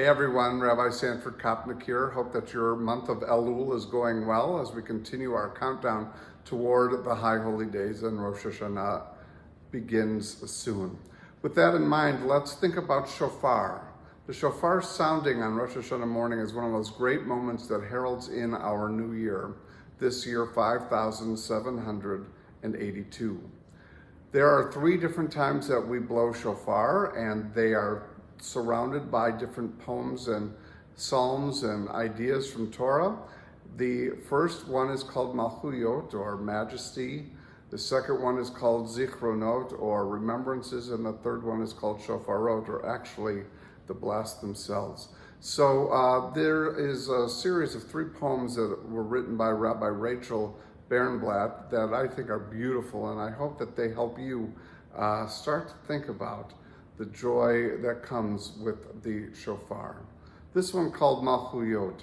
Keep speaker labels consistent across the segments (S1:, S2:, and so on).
S1: Hey everyone, Rabbi Sanford Kopnick here. Hope that your month of Elul is going well as we continue our countdown toward the High Holy Days, and Rosh Hashanah begins soon. With that in mind, let's think about Shofar. The Shofar sounding on Rosh Hashanah morning is one of those great moments that heralds in our new year, this year 5782. There are 3 different times that we blow Shofar, and they are surrounded by different poems and psalms and ideas from Torah. The first one is called Malchuyot, or Majesty. The second one is called Zichronot, or Remembrances, and the third one is called Shofarot, or actually the blasts themselves. So there is a series of 3 poems that were written by Rabbi Rachel Bernblatt that I think are beautiful, and I hope that they help you start to think about the joy that comes with the shofar. This one called Malchuyot.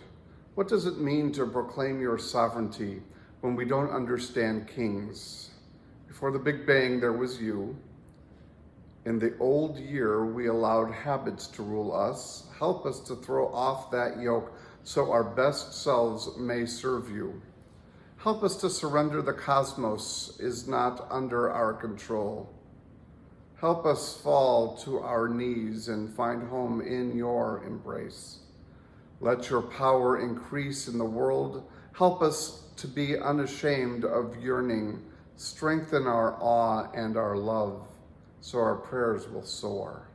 S1: What does it mean to proclaim your sovereignty when we don't understand kings? Before the Big Bang, there was you. In the old year, we allowed habits to rule us. Help us to throw off that yoke so our best selves may serve you. Help us to surrender the cosmos is not under our control. Help us fall to our knees and find home in your embrace. Let your power increase in the world. Help us to be unashamed of yearning. Strengthen our awe and our love, so our prayers will soar.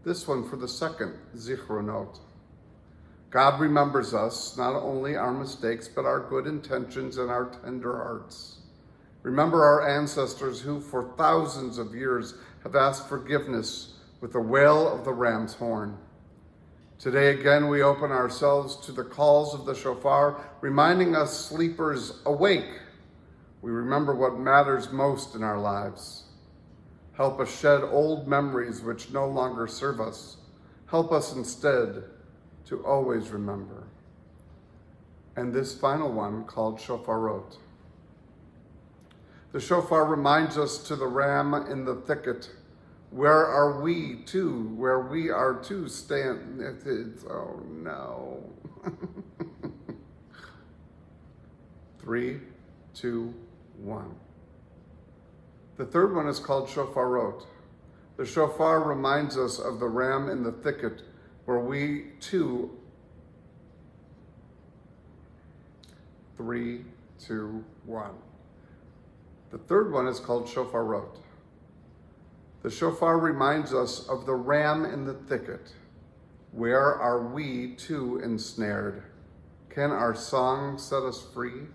S1: This one for the second, Zichronot. God remembers us, not only our mistakes, but our good intentions and our tender hearts. Remember our ancestors who for thousands of years have asked forgiveness with the wail of the ram's horn. Today again, we open ourselves to the calls of the shofar, reminding us sleepers awake. We remember what matters most in our lives. Help us shed old memories which no longer serve us. Help us instead to always remember. And this final one called Shofarot. The shofar reminds us to the ram in the thicket. Where are we too? Where we are to stand. Oh no. 3, 2, 1. The third one is called Shofarot. The shofar reminds us of the ram in the thicket, where we too. 3, 2, 1. The third one is called Shofarot. The shofar reminds us of the ram in the thicket. Where are we too ensnared? Can our song set us free?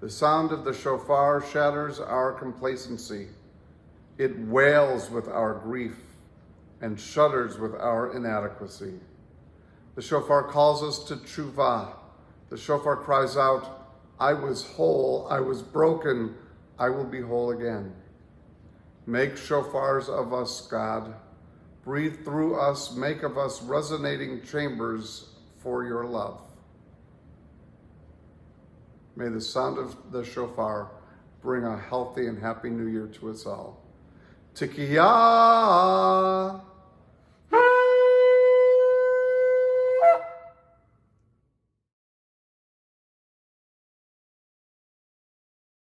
S1: The sound of the shofar shatters our complacency. It wails with our grief and shudders with our inadequacy. The shofar calls us to tshuva. The shofar cries out, I was whole, I was broken, I will be whole again. Make shofars of us, God. Breathe through us, make of us resonating chambers for your love. May the sound of the shofar bring a healthy and happy new year to us all. Tikiyah!